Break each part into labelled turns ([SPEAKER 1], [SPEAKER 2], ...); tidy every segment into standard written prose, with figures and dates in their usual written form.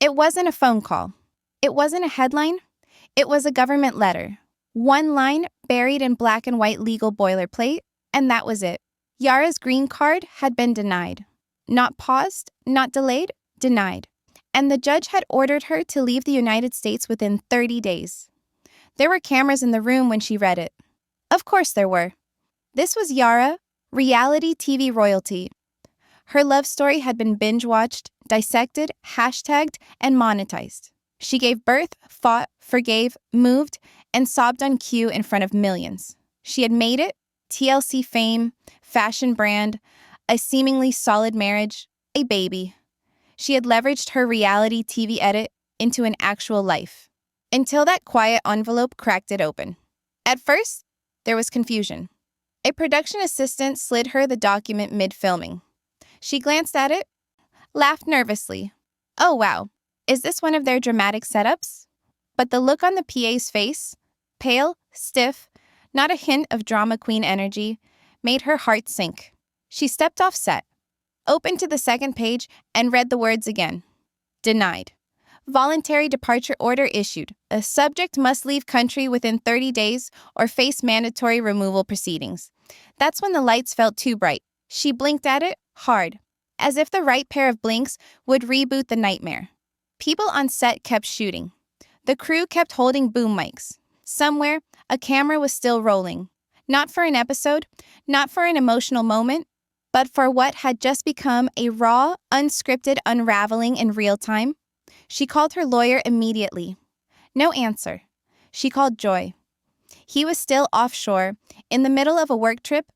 [SPEAKER 1] It wasn't a phone call. It wasn't a headline. It was a government letter. One line buried in black and white legal boilerplate, and that was it. Yara's green card had been denied. Not paused, not delayed, denied. And the judge had ordered her to leave the United States within 30 days. There were cameras in the room when she read it. Of course there were. This was Yara, reality TV royalty. Her love story had been binge-watched, dissected, hashtagged, and monetized. She gave birth, fought, forgave, moved, and sobbed on cue in front of millions. She had made it, TLC fame, fashion brand, a seemingly solid marriage, a baby. She had leveraged her reality TV edit into an actual life, until that quiet envelope cracked it open. At first, there was confusion. A production assistant slid her the document mid-filming. She glanced at it, laughed nervously. Oh wow, is this one of their dramatic setups? But the look on the PA's face, pale, stiff, not a hint of drama queen energy, made her heart sink. She stepped off set, opened to the second page, and read the words again. Denied. Voluntary departure order issued. A subject must leave country within 30 days or face mandatory removal proceedings. That's when the lights felt too bright. She blinked at it, hard, as if the right pair of blinks would reboot the nightmare. People on set kept shooting. The crew kept holding boom mics. Somewhere, a camera was still rolling. Not for an episode, not for an emotional moment, but for what had just become a raw, unscripted unraveling in real time. She called her lawyer immediately. No answer. She called Joy. He was still offshore, in the middle of a work trip,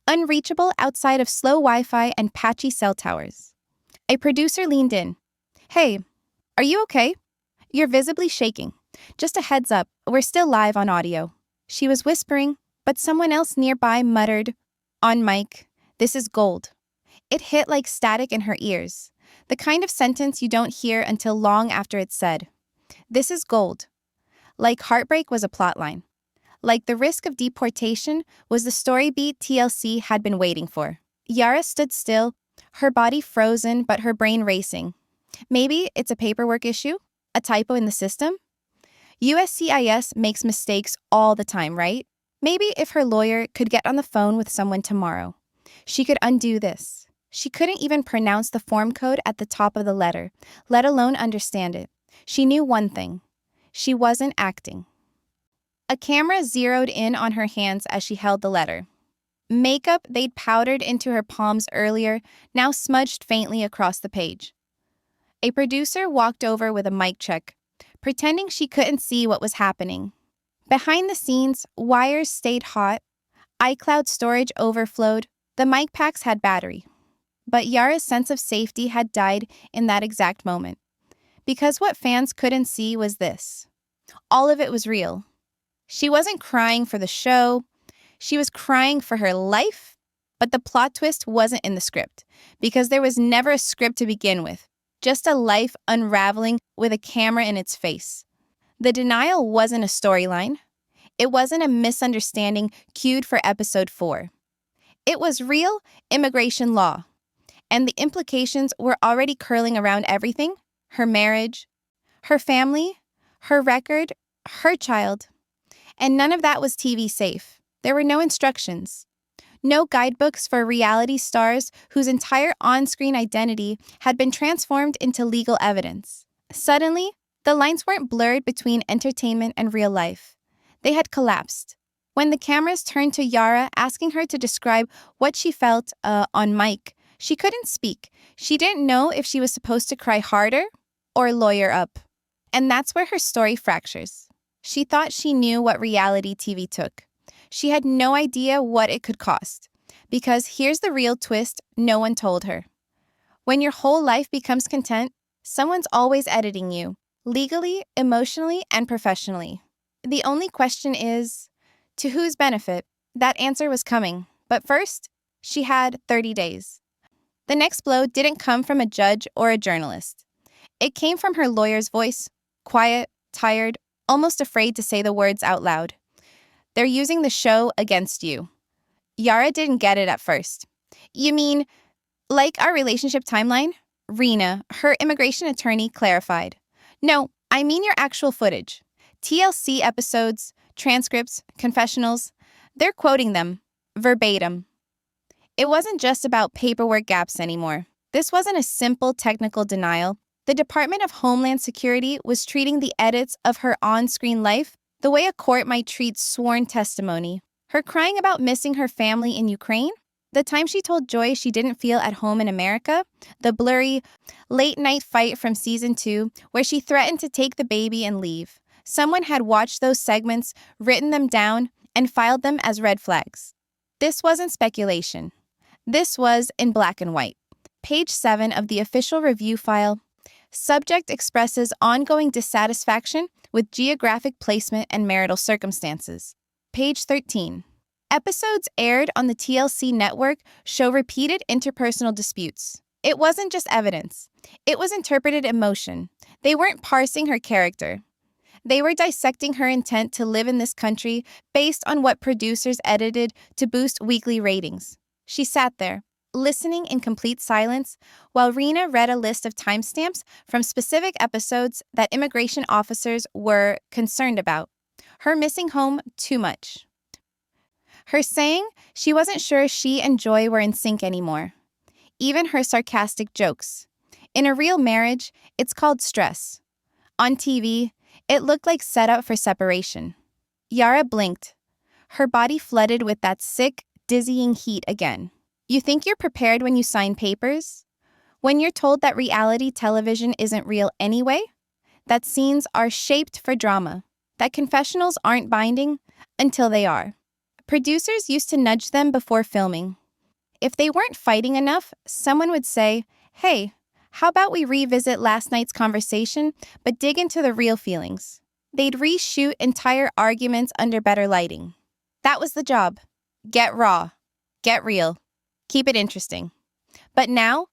[SPEAKER 1] unreachable outside of slow Wi-Fi and patchy cell towers. A producer leaned in. Hey, are you okay? You're visibly shaking. Just a heads up, we're still live on audio. She was whispering, but someone else nearby muttered, on mic, this is gold. It hit like static in her ears, the kind of sentence you don't hear until long after it's said. This is gold. Like heartbreak was a plotline. Like the risk of deportation was the story beat TLC had been waiting for. Yara stood still, her body frozen but her brain racing. Maybe it's a paperwork issue? A typo in the system? USCIS makes mistakes all the time, right? Maybe if her lawyer could get on the phone with someone tomorrow, she could undo this. She couldn't even pronounce the form code at the top of the letter, let alone understand it. She knew one thing. She wasn't acting. A camera zeroed in on her hands as she held the letter. Makeup they'd powdered into her palms earlier now smudged faintly across the page. A producer walked over with a mic check, pretending she couldn't see what was happening. Behind the scenes, wires stayed hot, iCloud storage overflowed, the mic packs had battery. But Yara's sense of safety had died in that exact moment. Because what fans couldn't see was this. All of it was real. She wasn't crying for the show. She was crying for her life. But the plot twist wasn't in the script, because there was never a script to begin with. Just a life unraveling with a camera in its face. The denial wasn't a storyline. It wasn't a misunderstanding cued for episode 4. It was real immigration law. And the implications were already curling around everything: her marriage, her family, her record, her child. And none of that was TV safe. There were no instructions. No guidebooks for reality stars whose entire on-screen identity had been transformed into legal evidence. Suddenly, the lines weren't blurred between entertainment and real life. They had collapsed. When the cameras turned to Yara asking her to describe what she felt on mic, she couldn't speak. She didn't know if she was supposed to cry harder or lawyer up. And that's where her story fractures. She thought she knew what reality TV took. She had no idea what it could cost. Because here's the real twist no one told her. When your whole life becomes content, someone's always editing you, legally, emotionally, and professionally. The only question is, to whose benefit? That answer was coming. But first, she had 30 days. The next blow didn't come from a judge or a journalist. It came from her lawyer's voice, quiet, tired, almost afraid to say the words out loud. They're using the show against you. Yara didn't get it at first. You mean, like our relationship timeline? Rena, her immigration attorney, clarified. No, I mean your actual footage. TLC episodes, transcripts, confessionals, they're quoting them, verbatim. It wasn't just about paperwork gaps anymore. This wasn't a simple technical denial. The Department of Homeland Security was treating the edits of her on-screen life the way a court might treat sworn testimony. Her crying about missing her family in Ukraine, the time she told Joy she didn't feel at home in America, the blurry, late-night fight from season 2 where she threatened to take the baby and leave. Someone had watched those segments, written them down, and filed them as red flags. This wasn't speculation. This was in black and white. Page 7 of the official review file. Subject expresses ongoing dissatisfaction with geographic placement and marital circumstances. Page 13. Episodes aired on the TLC network show repeated interpersonal disputes. It wasn't just evidence. It was interpreted emotion. They weren't parsing her character. They were dissecting her intent to live in this country based on what producers edited to boost weekly ratings. She sat there, listening in complete silence, while Rena read a list of timestamps from specific episodes that immigration officers were concerned about. Her missing home too much. Her saying she wasn't sure she and Joy were in sync anymore. Even her sarcastic jokes. In a real marriage, it's called stress. On TV, it looked like setup for separation. Yara blinked. Her body flooded with that sick, dizzying heat again. You think you're prepared when you sign papers? When you're told that reality television isn't real anyway? That scenes are shaped for drama? That confessionals aren't binding until they are? Producers used to nudge them before filming. If they weren't fighting enough, someone would say, hey, how about we revisit last night's conversation, but dig into the real feelings? They'd reshoot entire arguments under better lighting. That was the job. Get raw. Get real. Keep it interesting. But now,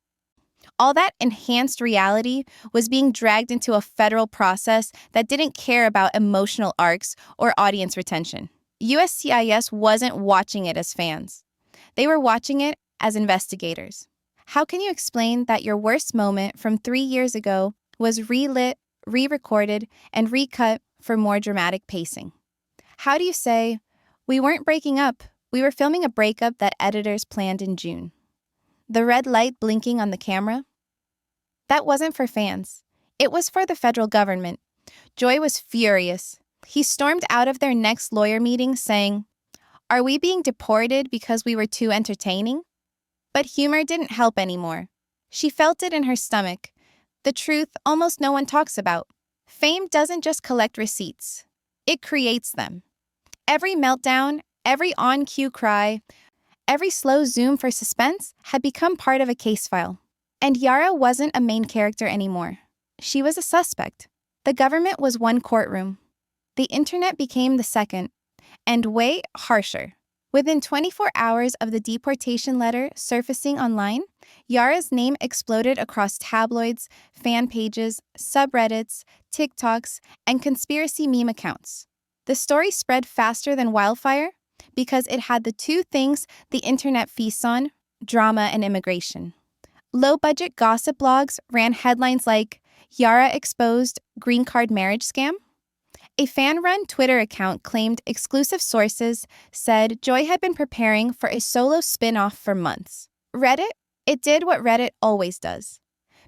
[SPEAKER 1] all that enhanced reality was being dragged into a federal process that didn't care about emotional arcs or audience retention. USCIS wasn't watching it as fans. They were watching it as investigators. How can you explain that your worst moment from 3 years ago was relit, re-recorded, and recut for more dramatic pacing? How do you say, we weren't breaking up, we were filming a breakup that editors planned in June? The red light blinking on the camera? That wasn't for fans. It was for the federal government. Joy was furious. He stormed out of their next lawyer meeting saying, are we being deported because we were too entertaining? But humor didn't help anymore. She felt it in her stomach. The truth almost no one talks about. Fame doesn't just collect receipts. It creates them. Every meltdown, every on-cue cry, every slow zoom for suspense had become part of a case file. And Yara wasn't a main character anymore. She was a suspect. The government was one courtroom. The internet became the second, and way harsher. Within 24 hours of the deportation letter surfacing online, Yara's name exploded across tabloids, fan pages, subreddits, TikToks, and conspiracy meme accounts. The story spread faster than wildfire because it had the two things the internet feasts on: drama and immigration. Low-budget gossip blogs ran headlines like, Yara exposed green card marriage scam. A fan-run Twitter account claimed exclusive sources said Joy had been preparing for a solo spin-off for months. Reddit? It did what Reddit always does.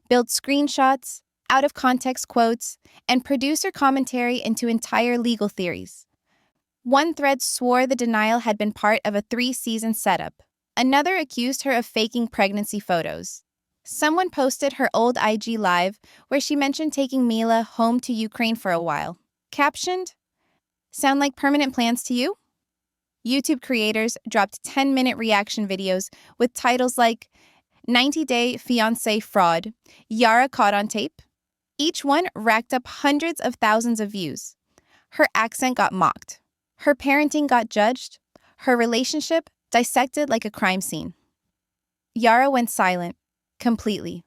[SPEAKER 1] Build screenshots, out-of-context quotes, and producer commentary into entire legal theories. One thread swore the denial had been part of a 3-season setup. Another accused her of faking pregnancy photos. Someone posted her old IG Live where she mentioned taking Mila home to Ukraine for a while. Captioned, sound like permanent plans to you? YouTube creators dropped 10-minute reaction videos with titles like 90-Day Fiancé Fraud, Yara Caught on Tape. Each one racked up hundreds of thousands of views. Her accent got mocked. Her parenting got judged. Her relationship dissected like a crime scene. Yara went silent, completely.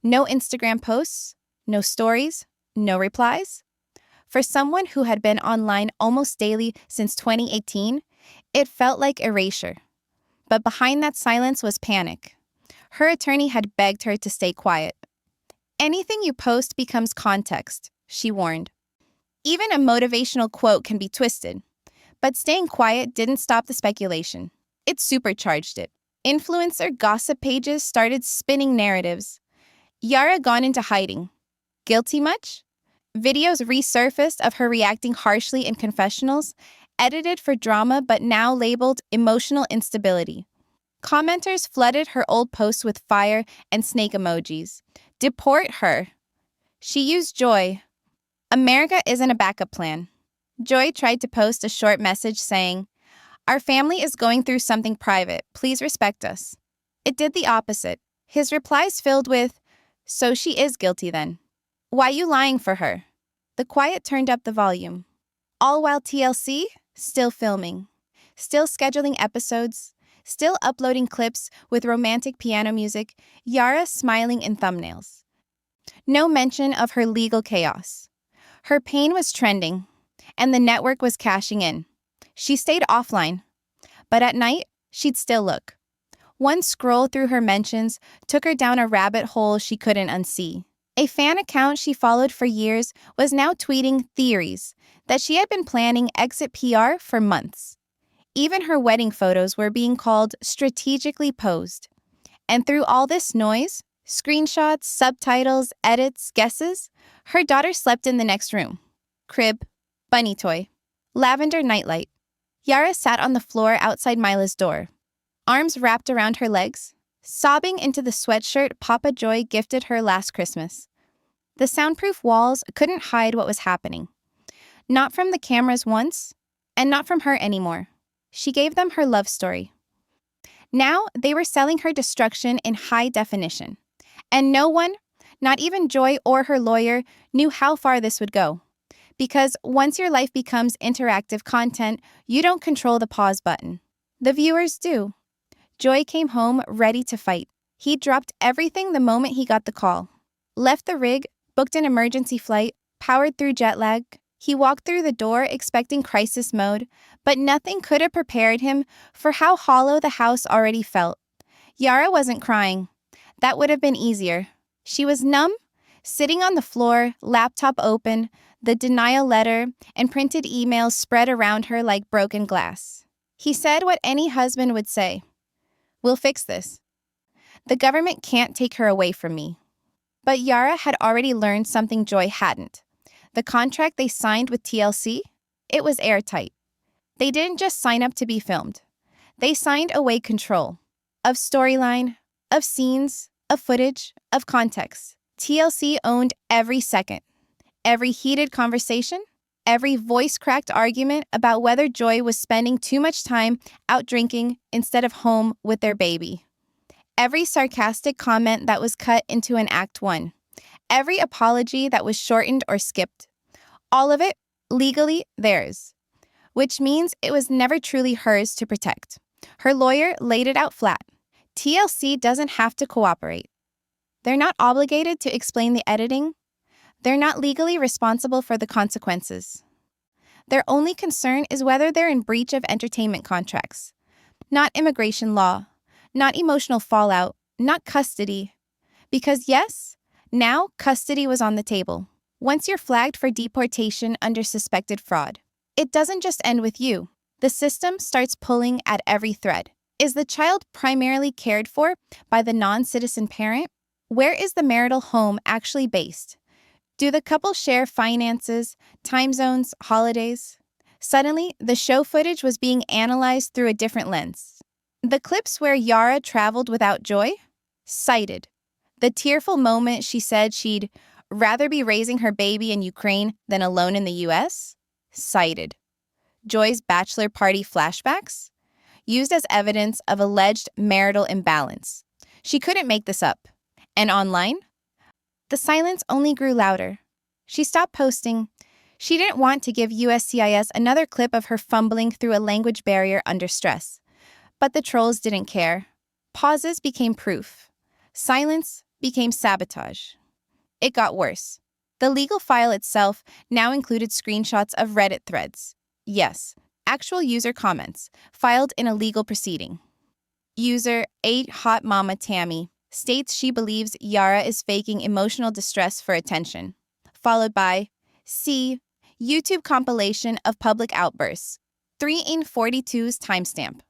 [SPEAKER 1] No Instagram posts, no stories, no replies. For someone who had been online almost daily since 2018, it felt like erasure. But behind that silence was panic. Her attorney had begged her to stay quiet. Anything you post becomes context, she warned. Even a motivational quote can be twisted. But staying quiet didn't stop the speculation. It supercharged it. Influencer gossip pages started spinning narratives. Yara gone into hiding. Guilty much? Videos resurfaced of her reacting harshly in confessionals, edited for drama but now labeled emotional instability. Commenters flooded her old posts with fire and snake emojis. Deport her. She used Joy. America isn't a backup plan. Joy tried to post a short message saying, "Our family is going through something private. Please respect us." It did the opposite. His replies filled with, "So she is guilty then. Why you lying for her?" The quiet turned up the volume. All while TLC, still filming, still scheduling episodes, still uploading clips with romantic piano music, Yara smiling in thumbnails. No mention of her legal chaos. Her pain was trending, and the network was cashing in. She stayed offline, but at night, she'd still look. One scroll through her mentions took her down a rabbit hole she couldn't unsee. A fan account she followed for years was now tweeting theories that she had been planning exit PR for months. Even her wedding photos were being called strategically posed. And through all this noise, screenshots, subtitles, edits, guesses, her daughter slept in the next room. Crib, bunny toy, lavender nightlight. Yara sat on the floor outside Mila's door, arms wrapped around her legs, sobbing into the sweatshirt Papa Joy gifted her last Christmas. The soundproof walls couldn't hide what was happening. Not from the cameras once, and not from her anymore. She gave them her love story. Now they were selling her destruction in high definition. And no one, not even Joy or her lawyer, knew how far this would go. Because once your life becomes interactive content, you don't control the pause button. The viewers do. Joy came home ready to fight. He dropped everything the moment he got the call. Left the rig, booked an emergency flight, powered through jet lag. He walked through the door expecting crisis mode, but nothing could have prepared him for how hollow the house already felt. Yara wasn't crying. That would have been easier. She was numb, sitting on the floor, laptop open, the denial letter and printed emails spread around her like broken glass. He said what any husband would say. "We'll fix this. The government can't take her away from me." But Yara had already learned something Joy hadn't. The contract they signed with TLC, it was airtight. They didn't just sign up to be filmed. They signed away control. Of storyline, of scenes, of footage, of context. TLC owned every second. Every heated conversation, every voice-cracked argument about whether Joy was spending too much time out drinking instead of home with their baby. Every sarcastic comment that was cut into an Act 1. Every apology that was shortened or skipped. All of it, legally, theirs. Which means it was never truly hers to protect. Her lawyer laid it out flat. TLC doesn't have to cooperate. They're not obligated to explain the editing. They're not legally responsible for the consequences. Their only concern is whether they're in breach of entertainment contracts. Not immigration law, not emotional fallout, not custody. Because yes, now custody was on the table. Once you're flagged for deportation under suspected fraud, it doesn't just end with you. The system starts pulling at every thread. Is the child primarily cared for by the non-citizen parent? Where is the marital home actually based? Do the couple share finances, time zones, holidays? Suddenly, the show footage was being analyzed through a different lens. The clips where Yara traveled without Joy? Cited. The tearful moment she said she'd rather be raising her baby in Ukraine than alone in the US? Cited. Joy's bachelor party flashbacks? Used as evidence of alleged marital imbalance. She couldn't make this up. And online? The silence only grew louder. She stopped posting. She didn't want to give USCIS another clip of her fumbling through a language barrier under stress. But the trolls didn't care. Pauses became proof. Silence became sabotage. It got worse. The legal file itself now included screenshots of Reddit threads. Yes, actual user comments, filed in a legal proceeding. User 8 Hot Mama Tammy states she believes Yara is faking emotional distress for attention, followed by C. YouTube compilation of public outbursts, 3 in 42's timestamp.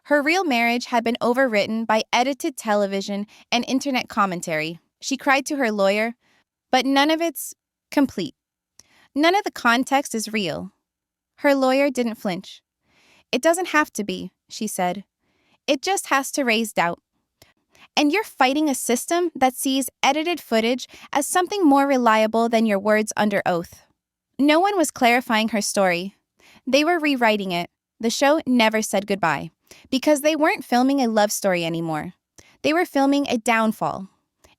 [SPEAKER 1] Her real marriage had been overwritten by edited television and internet commentary. She cried to her lawyer, but none of it's complete. None of the context is real. Her lawyer didn't flinch. It doesn't have to be, she said. It just has to raise doubt. And you're fighting a system that sees edited footage as something more reliable than your words under oath. No one was clarifying her story. They were rewriting it. The show never said goodbye, because they weren't filming a love story anymore. They were filming a downfall.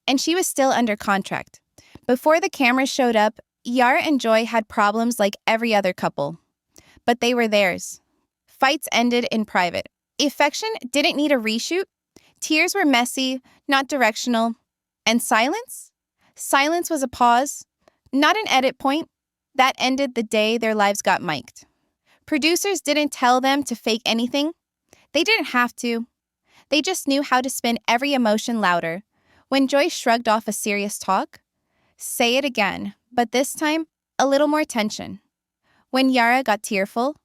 [SPEAKER 1] And she was still under contract. Before the cameras showed up, Yara and Joy had problems like every other couple. But they were theirs. Fights ended in private. Affection didn't need a reshoot. Tears were messy, not directional. And silence? Silence was a pause, not an edit point. That ended the day their lives got mic'd. Producers didn't tell them to fake anything. They didn't have to. They just knew how to spin every emotion louder. When Joy shrugged off a serious talk, say it again, but this time, a little more tension. When Yara got tearful,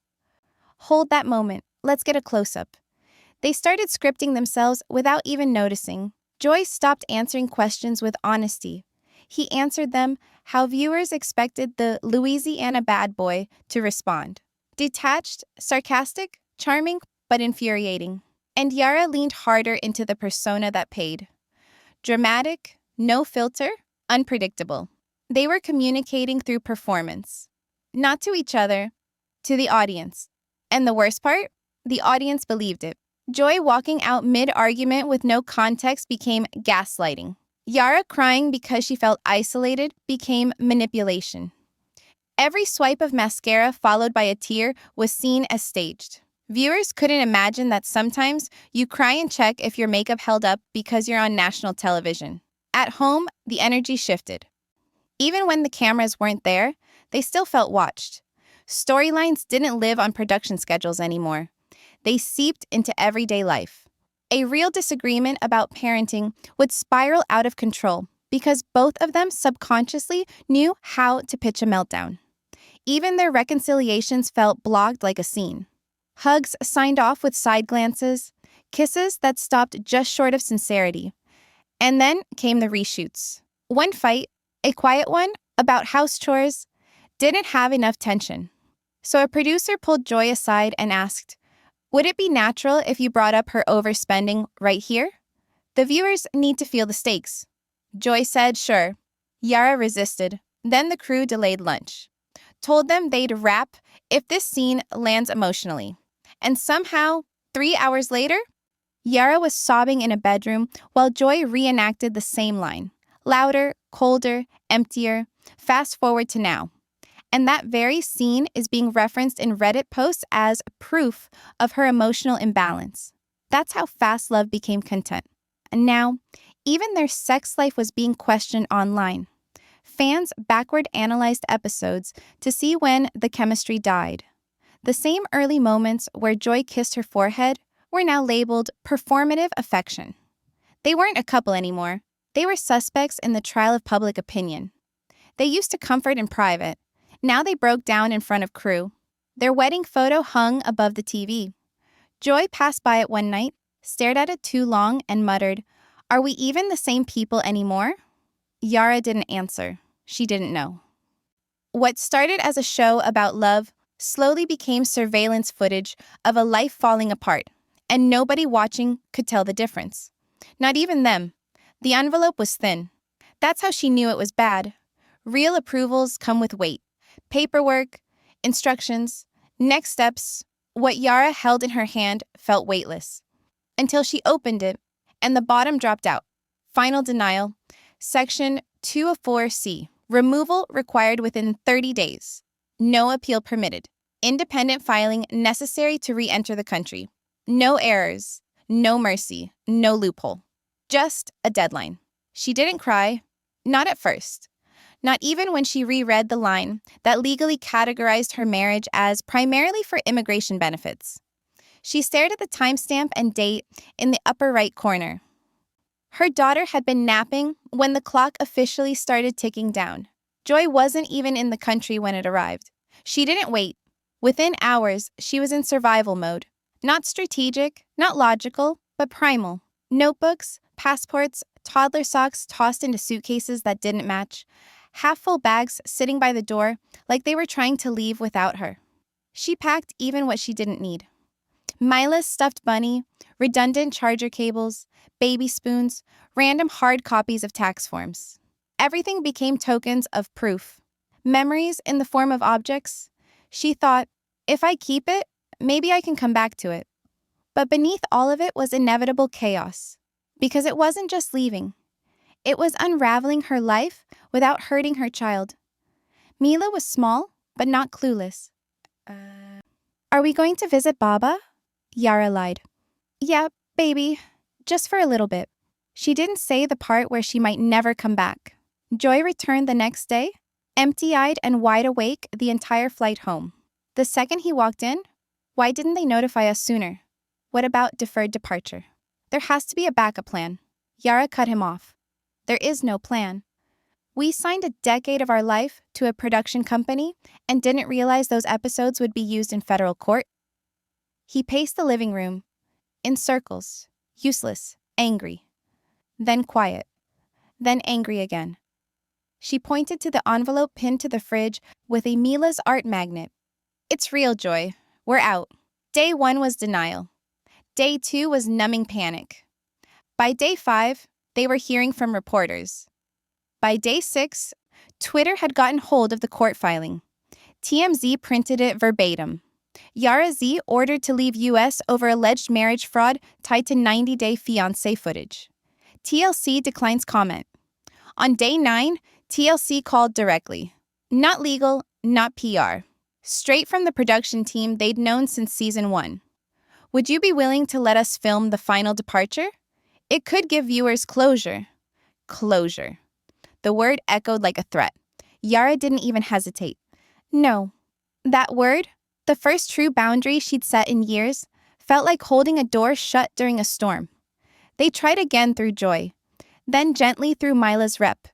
[SPEAKER 1] hold that moment, let's get a close-up. They started scripting themselves without even noticing. Joy stopped answering questions with honesty. He answered them how viewers expected the Louisiana bad boy to respond. Detached, sarcastic, charming, but infuriating. And Yara leaned harder into the persona that paid. Dramatic, no filter, unpredictable. They were communicating through performance. Not to each other, to the audience. And the worst part? The audience believed it. Joy walking out mid-argument with no context became gaslighting. Yara crying because she felt isolated became manipulation. Every swipe of mascara followed by a tear was seen as staged. Viewers couldn't imagine that sometimes you cry and check if your makeup held up because you're on national television. At home, the energy shifted. Even when the cameras weren't there, they still felt watched. Storylines didn't live on production schedules anymore. They seeped into everyday life. A real disagreement about parenting would spiral out of control because both of them subconsciously knew how to pitch a meltdown. Even their reconciliations felt blocked like a scene. Hugs signed off with side glances, kisses that stopped just short of sincerity. And then came the reshoots. One fight, a quiet one, about house chores, didn't have enough tension. So a producer pulled Joy aside and asked, would it be natural if you brought up her overspending right here? The viewers need to feel the stakes. Joy said, sure. Yara resisted. Then the crew delayed lunch. Told them they'd wrap if this scene lands emotionally. And somehow, 3 hours later, Yara was sobbing in a bedroom while Joy reenacted the same line. Louder, colder, emptier. Fast forward to now. And that very scene is being referenced in Reddit posts as proof of her emotional imbalance. That's how fast love became content. And now, even their sex life was being questioned online. Fans backward analyzed episodes to see when the chemistry died. The same early moments where Joy kissed her forehead were now labeled performative affection. They weren't a couple anymore. They were suspects in the trial of public opinion. They used to comfort in private. Now they broke down in front of crew. Their wedding photo hung above the TV. Joy passed by it one night, stared at it too long, and muttered, "Are we even the same people anymore?" Yara didn't answer. She didn't know. What started as a show about love slowly became surveillance footage of a life falling apart, and nobody watching could tell the difference. Not even them. The envelope was thin. That's how she knew it was bad. Real approvals come with weight. Paperwork, instructions, next steps. What Yara held in her hand felt weightless. Until she opened it, and the bottom dropped out. Final denial. Section 204C. Removal required within 30 days. No appeal permitted. Independent filing necessary to re-enter the country. No errors. No mercy. No loophole. Just a deadline. She didn't cry. Not at first. Not even when she reread the line that legally categorized her marriage as primarily for immigration benefits. She stared at the timestamp and date in the upper right corner. Her daughter had been napping when the clock officially started ticking down. Joy wasn't even in the country when it arrived. She didn't wait. Within hours, she was in survival mode. Not strategic, not logical, but primal. Notebooks, passports, toddler socks tossed into suitcases that didn't match. Half-full bags sitting by the door like they were trying to leave without her. She packed even what she didn't need. Mila's stuffed bunny, redundant charger cables, baby spoons, random hard copies of tax forms. Everything became tokens of proof. Memories in the form of objects. She thought, if I keep it, maybe I can come back to it. But beneath all of it was inevitable chaos. Because it wasn't just leaving. It was unraveling her life without hurting her child. Mila was small, but not clueless. Are we going to visit Baba? Yara lied. Yeah, baby. Just for a little bit. She didn't say the part where she might never come back. Joy returned the next day, empty-eyed and wide awake the entire flight home. The second he walked in, why didn't they notify us sooner? What about deferred departure? There has to be a backup plan. Yara cut him off. There is no plan. We signed a decade of our life to a production company and didn't realize those episodes would be used in federal court. He paced the living room, in circles, useless, angry. Then quiet. Then angry again. She pointed to the envelope pinned to the fridge with a Mila's art magnet. It's real, Joy. We're out. Day 1 was denial. Day 2 was numbing panic. By day 5, they were hearing from reporters. By day 6, Twitter had gotten hold of the court filing. TMZ printed it verbatim. Yara Z ordered to leave U.S. over alleged marriage fraud tied to 90-day Fiancé footage. TLC declines comment. On day 9, TLC called directly. Not legal, not PR. Straight from the production team they'd known since season 1. Would you be willing to let us film the final departure? It could give viewers closure. Closure. The word echoed like a threat. Yara didn't even hesitate. No. That word, the first true boundary she'd set in years, felt like holding a door shut during a storm. They tried again through Joy, then gently through Mila's rep.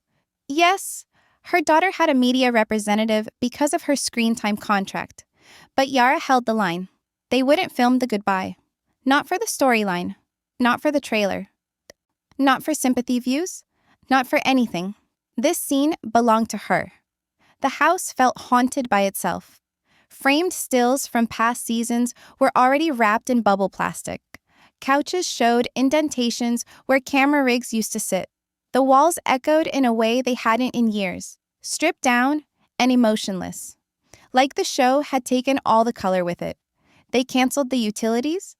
[SPEAKER 1] Yes, her daughter had a media representative because of her screen time contract, but Yara held the line. They wouldn't film the goodbye. Not for the storyline, not for the trailer, not for sympathy views, not for anything. This scene belonged to her. The house felt haunted by itself. Framed stills from past seasons were already wrapped in bubble plastic. Couches showed indentations where camera rigs used to sit. The walls echoed in a way they hadn't in years, stripped down and emotionless. Like the show had taken all the color with it. They canceled the utilities,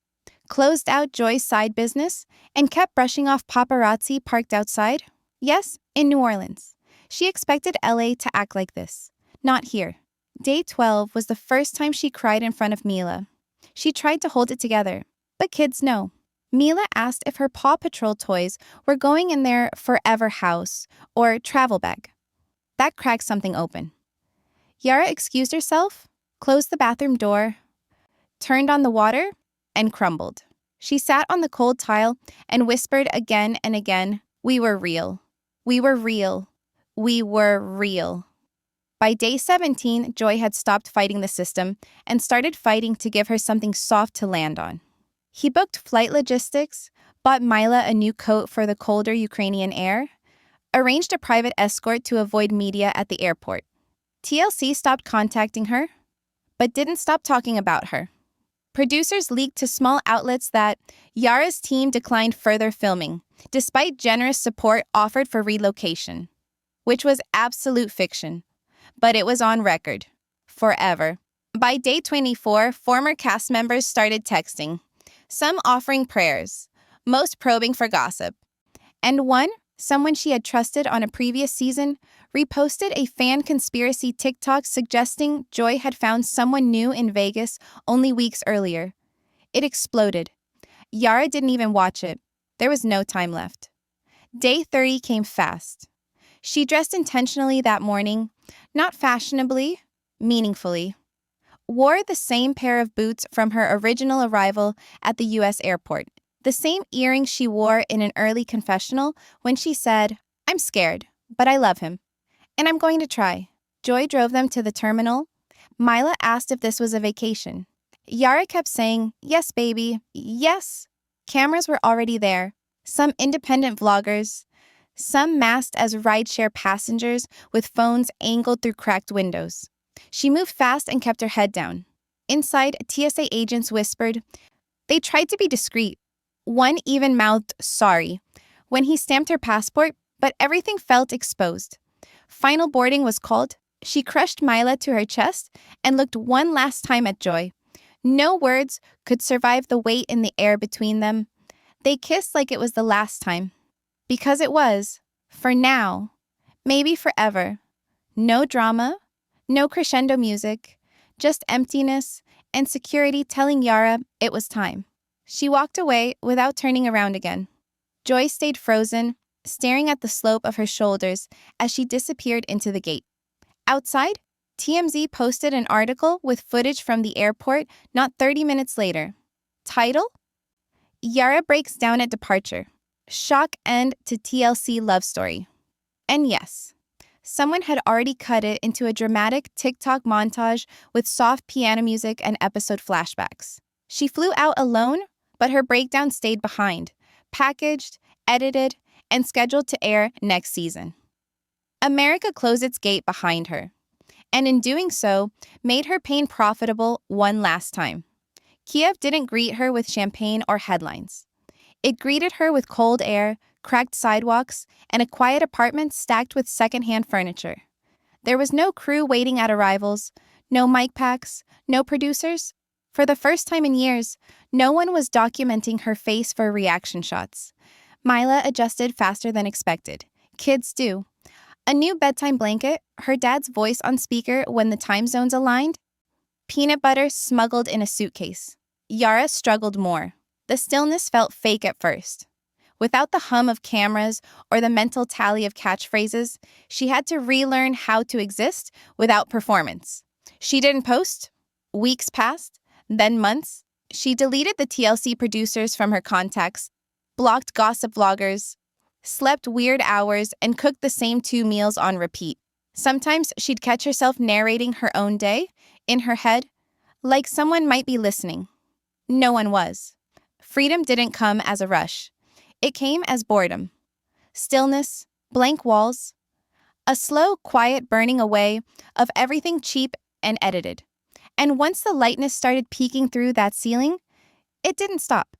[SPEAKER 1] closed out Joy's side business, and kept brushing off paparazzi parked outside. Yes, in New Orleans. She expected LA to act like this. Not here. Day 12 was the first time she cried in front of Mila. She tried to hold it together, but kids know. Mila asked if her Paw Patrol toys were going in their forever house or travel bag. That cracked something open. Yara excused herself, closed the bathroom door, turned on the water, and crumbled. She sat on the cold tile and whispered again and again, "We were real. We were real. We were real." By day 17, Joy had stopped fighting the system and started fighting to give her something soft to land on. He booked flight logistics, bought Mila a new coat for the colder Ukrainian air, arranged a private escort to avoid media at the airport. TLC stopped contacting her, but didn't stop talking about her. Producers leaked to small outlets that Yara's team declined further filming, despite generous support offered for relocation, which was absolute fiction. But it was on record. Forever. By day 24, former cast members started texting, some offering prayers, most probing for gossip. And one, someone she had trusted on a previous season, reposted a fan conspiracy TikTok suggesting Joy had found someone new in Vegas only weeks earlier. It exploded. Yara didn't even watch it. There was no time left. Day 30 came fast. She dressed intentionally that morning, not fashionably, meaningfully. Wore the same pair of boots from her original arrival at the U.S. airport, The same earring she wore in an early confessional when she said, "I'm scared, but I love him. And I'm going to try." Joy drove them to the terminal. Mila asked if this was a vacation. Yara kept saying, "Yes, baby, yes." Cameras were already there. Some independent vloggers, some masked as rideshare passengers with phones angled through cracked windows. She moved fast and kept her head down. Inside, TSA agents whispered. They tried to be discreet. One even mouthed sorry when he stamped her passport, but everything felt exposed. Final boarding was called. She crushed Mila to her chest and looked one last time at Joy. No words could survive the weight in the air between them. They kissed like it was the last time. Because it was. For now. Maybe forever. No drama. No crescendo music. Just emptiness and security telling Yara it was time. She walked away without turning around again. Joy stayed frozen, staring at the slope of her shoulders as she disappeared into the gate. Outside, TMZ posted an article with footage from the airport not 30 minutes later. Title? Yara breaks down at departure. Shock end to TLC love story. And yes, someone had already cut it into a dramatic TikTok montage with soft piano music and episode flashbacks. She flew out alone, but her breakdown stayed behind, packaged, edited, and scheduled to air next season. America closed its gate behind her, and in doing so, made her pain profitable one last time. Kiev didn't greet her with champagne or headlines. It greeted her with cold air, cracked sidewalks, and a quiet apartment stacked with secondhand furniture. There was no crew waiting at arrivals, no mic packs, no producers. For the first time in years, no one was documenting her face for reaction shots. Mila adjusted faster than expected. Kids do. A new bedtime blanket, her dad's voice on speaker when the time zones aligned, peanut butter smuggled in a suitcase. Yara struggled more. The stillness felt fake at first. Without the hum of cameras or the mental tally of catchphrases, she had to relearn how to exist without performance. She didn't post. Weeks passed, then months. She deleted the TLC producers from her contacts, blocked gossip vloggers, slept weird hours, and cooked the same 2 meals on repeat. Sometimes she'd catch herself narrating her own day, in her head, like someone might be listening. No one was. Freedom didn't come as a rush. It came as boredom. Stillness, blank walls, a slow, quiet burning away of everything cheap and edited. And once the lightness started peeking through that ceiling, it didn't stop.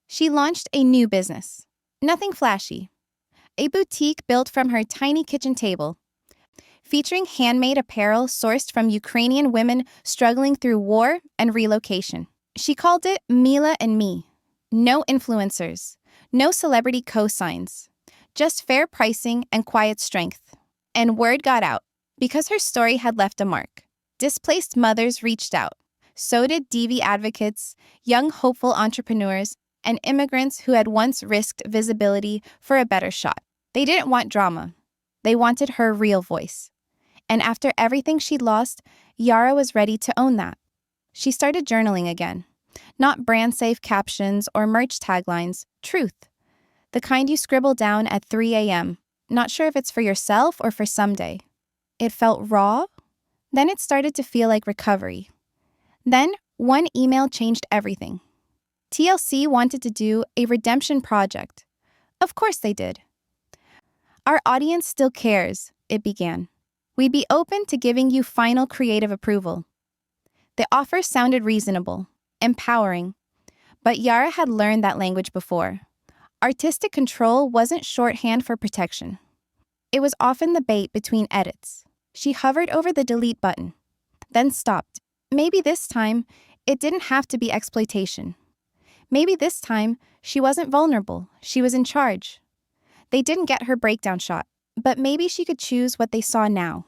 [SPEAKER 1] She launched a new business. Nothing flashy. A boutique built from her tiny kitchen table, featuring handmade apparel sourced from Ukrainian women struggling through war and relocation. She called it Mila and Me. No influencers, no celebrity cosigns, just fair pricing and quiet strength. And word got out, because her story had left a mark. Displaced mothers reached out. So did DV advocates, young hopeful entrepreneurs, and immigrants who had once risked visibility for a better shot. They didn't want drama. They wanted her real voice. And after everything she'd lost, Yara was ready to own that. She started journaling again. Not brand-safe captions or merch taglines, truth. The kind you scribble down at 3 a.m., not sure if it's for yourself or for someday. It felt raw. Then it started to feel like recovery. Then, one email changed everything. TLC wanted to do a redemption project. Of course they did. Our audience still cares, it began. We'd be open to giving you final creative approval. The offer sounded reasonable, empowering. But Yara had learned that language before. Artistic control wasn't shorthand for protection. It was often the bait between edits. She hovered over the delete button, then stopped. Maybe this time, it didn't have to be exploitation. Maybe this time, she wasn't vulnerable, she was in charge. They didn't get her breakdown shot, but maybe she could choose what they saw now.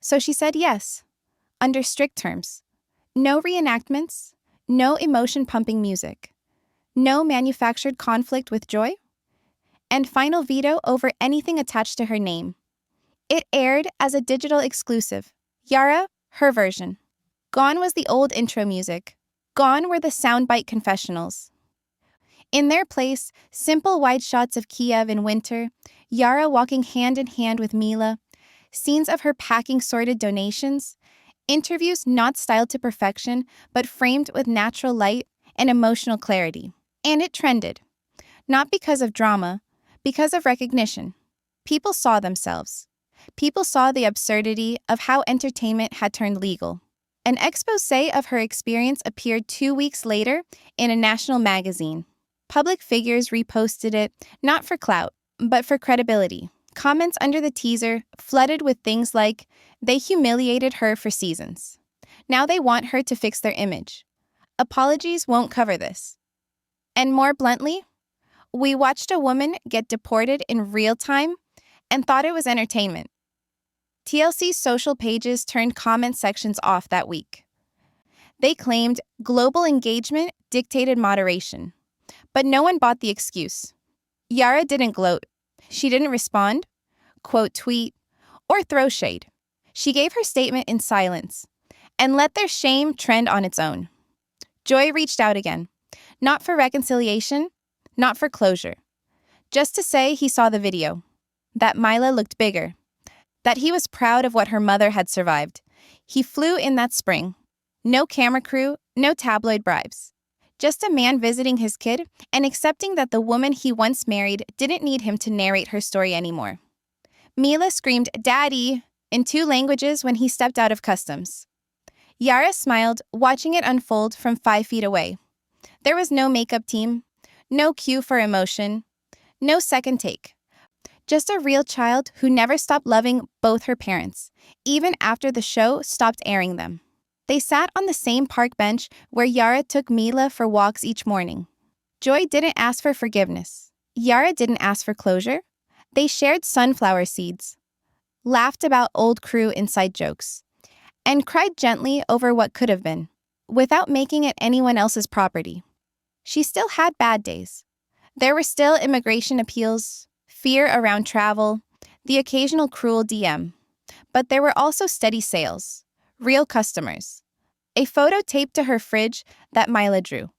[SPEAKER 1] So she said yes, under strict terms. No reenactments, no emotion-pumping music, no manufactured conflict with Joy, and final veto over anything attached to her name. It aired as a digital exclusive. Yara, her version. Gone was the old intro music. Gone were the soundbite confessionals. In their place, simple wide shots of Kiev in winter, Yara walking hand in hand with Mila, scenes of her packing sorted donations, interviews not styled to perfection, but framed with natural light and emotional clarity. And it trended. Not because of drama, because of recognition. People saw themselves. People saw the absurdity of how entertainment had turned legal. An exposé of her experience appeared 2 weeks later in a national magazine. Public figures reposted it, not for clout, but for credibility. Comments under the teaser flooded with things like, they humiliated her for seasons. Now they want her to fix their image. Apologies won't cover this. And more bluntly, we watched a woman get deported in real time and thought it was entertainment. TLC's social pages turned comment sections off that week. They claimed global engagement dictated moderation. But no one bought the excuse. Yara didn't gloat. She didn't respond, quote tweet, or throw shade. She gave her statement in silence and let their shame trend on its own. Joy reached out again, not for reconciliation, not for closure, just to say he saw the video, that Mila looked bigger, that he was proud of what her mother had survived. He flew in that spring. No camera crew, no tabloid bribes. Just a man visiting his kid and accepting that the woman he once married didn't need him to narrate her story anymore. Mila screamed, "Daddy," in 2 languages when he stepped out of customs. Yara smiled, watching it unfold from 5 feet away. There was no makeup team, no cue for emotion, no second take. Just a real child who never stopped loving both her parents, even after the show stopped airing them. They sat on the same park bench where Yara took Mila for walks each morning. Joy didn't ask for forgiveness. Yara didn't ask for closure. They shared sunflower seeds, laughed about old crew inside jokes, and cried gently over what could have been, without making it anyone else's property. She still had bad days. There were still immigration appeals, fear around travel, the occasional cruel DM. But there were also steady sales, real customers. A photo taped to her fridge that Mila drew.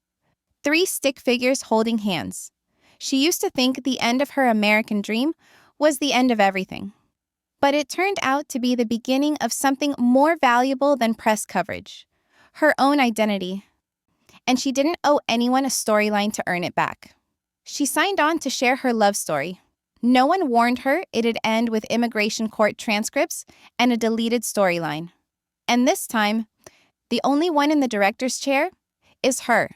[SPEAKER 1] 3 stick figures holding hands. She used to think the end of her American dream was the end of everything. But it turned out to be the beginning of something more valuable than press coverage, her own identity. And she didn't owe anyone a storyline to earn it back. She signed on to share her love story. No one warned her it'd end with immigration court transcripts and a deleted storyline. And this time, the only one in the director's chair is her.